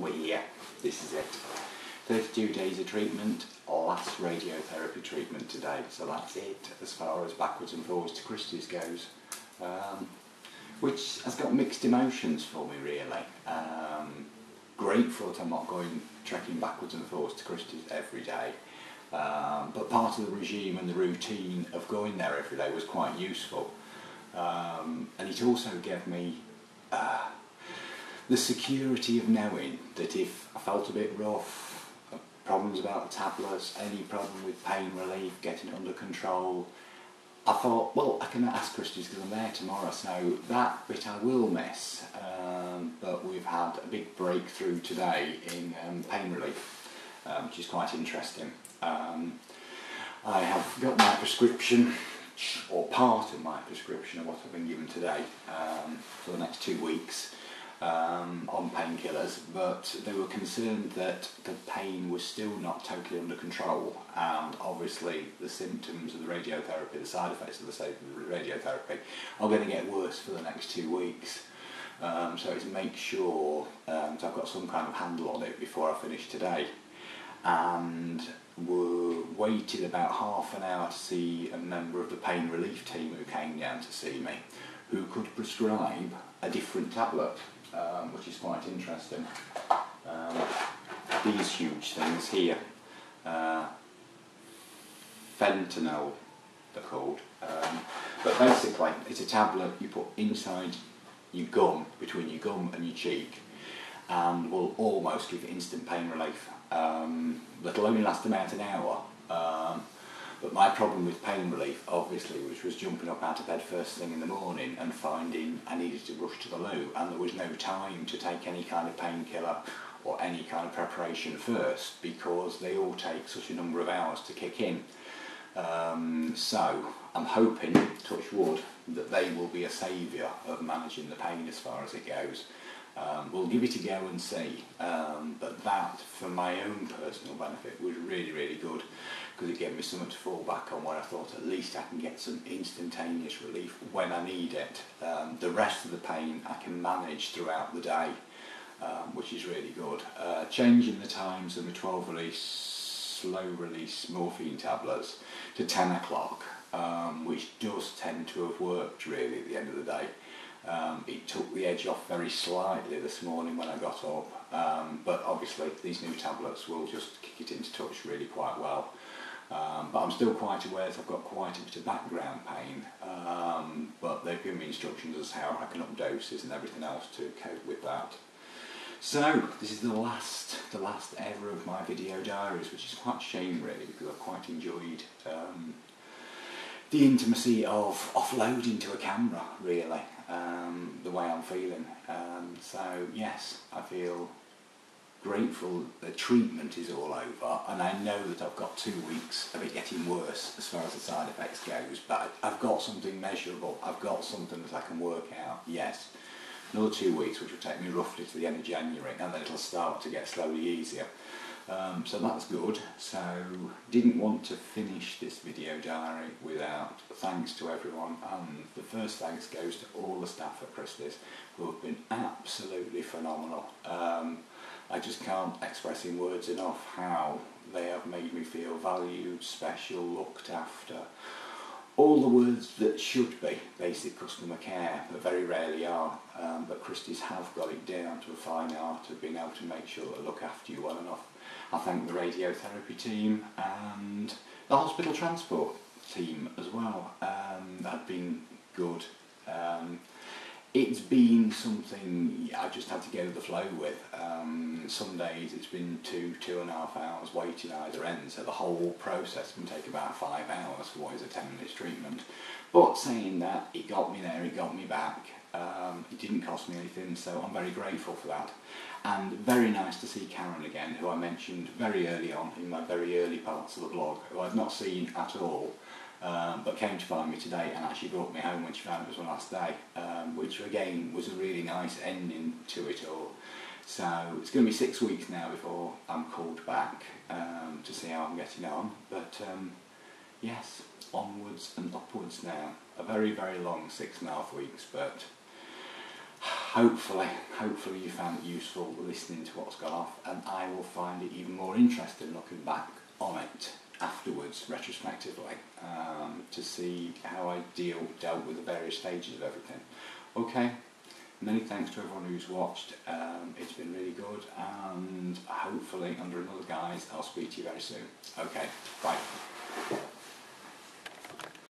we're here. This is it. 32 days of treatment, last radiotherapy treatment today, so that's it as far as backwards and forwards to Christie's goes, which has got mixed emotions for me really. Grateful that I'm not going trekking backwards and forwards to Christie's every day, but part of the regime and the routine of going there every day was quite useful, and it also gave me the security of knowing that if I felt a bit rough, problems about the tablets, any problem with pain relief, getting it under control, I thought, well, I can ask Christie's because I'm there tomorrow, so that bit I will miss. But we've had a big breakthrough today in pain relief, which is quite interesting. I have got my prescription, or part of my prescription of what I've been given today, for the next 2 weeks. On painkillers, but they were concerned that the pain was still not totally under control, and obviously the symptoms of the radiotherapy, the side effects of the radiotherapy are going to get worse for the next 2 weeks. So it's make sure so I've got some kind of handle on it before I finish today, and we waited about half an hour to see a member of the pain relief team who came down to see me, who could prescribe a different tablet. Which is quite interesting. These huge things here, fentanyl they're called, but basically it's a tablet you put inside your gum, between your gum and your cheek, and will almost give instant pain relief. That'll only last about an hour. But my problem with pain relief, obviously, which was jumping up out of bed first thing in the morning and finding I needed to rush to the loo, and there was no time to take any kind of painkiller or any kind of preparation first, because they all take such a number of hours to kick in. So I'm hoping, touch wood, that they will be a saviour of managing the pain as far as it goes. We'll give it a go and see, but that, for my own personal benefit, was really, really good, because it gave me something to fall back on where I thought at least I can get some instantaneous relief when I need it. The rest of the pain I can manage throughout the day, which is really good. Changing the times of the 12-release, slow-release morphine tablets to 10 o'clock, which does tend to have worked really at the end of the day. It took the edge off very slightly this morning when I got up, but obviously these new tablets will just kick it into touch really quite well. But I'm still quite aware that I've got quite a bit of background pain, but they've given me instructions as to how I can up doses and everything else to cope with that. So this is the last ever of my video diaries, which is quite a shame really, because I've quite enjoyed the intimacy of offloading to a camera really, the way I'm feeling. So yes, I feel grateful the treatment is all over, and I know that I've got 2 weeks of it getting worse as far as the side effects goes, but I've got something measurable, I've got something that I can work out. Yes, another 2 weeks, which will take me roughly to the end of January, and then it'll start to get slowly easier. So that's good. So didn't want to finish this video diary without thanks to everyone, and the first thanks goes to all the staff at Christie's, who have been absolutely phenomenal. I just can't express in words enough how they have made me feel valued, special, looked after. All the words that should be basic customer care, but very rarely are. But Christie's have got it down to a fine art of being able to make sure that they look after you well enough. I thank the radiotherapy team and the hospital transport team as well. They've been good. It's been something I just had to go with the flow with. Some days it's been 2.5 hours waiting either end, so the whole process can take about 5 hours for what is a 10-minute treatment. But saying that, it got me there, it got me back. It didn't cost me anything, so I'm very grateful for that. And very nice to see Karen again, who I mentioned very early on in my very early parts of the blog, who I've not seen at all. But came to find me today and actually brought me home when she found it was my last day, which again was a really nice ending to it all. So it's going to be 6 weeks now before I'm called back to see how I'm getting on, but yes, onwards and upwards now. A very, very long 6.5 weeks, but hopefully you found it useful listening to what's gone off, and I will find it even more interesting looking back on it afterwards, retrospectively, to see how I dealt with the various stages of everything. Okay, many thanks to everyone who's watched. It's been really good, and hopefully under another guise I'll speak to you very soon. Okay, bye.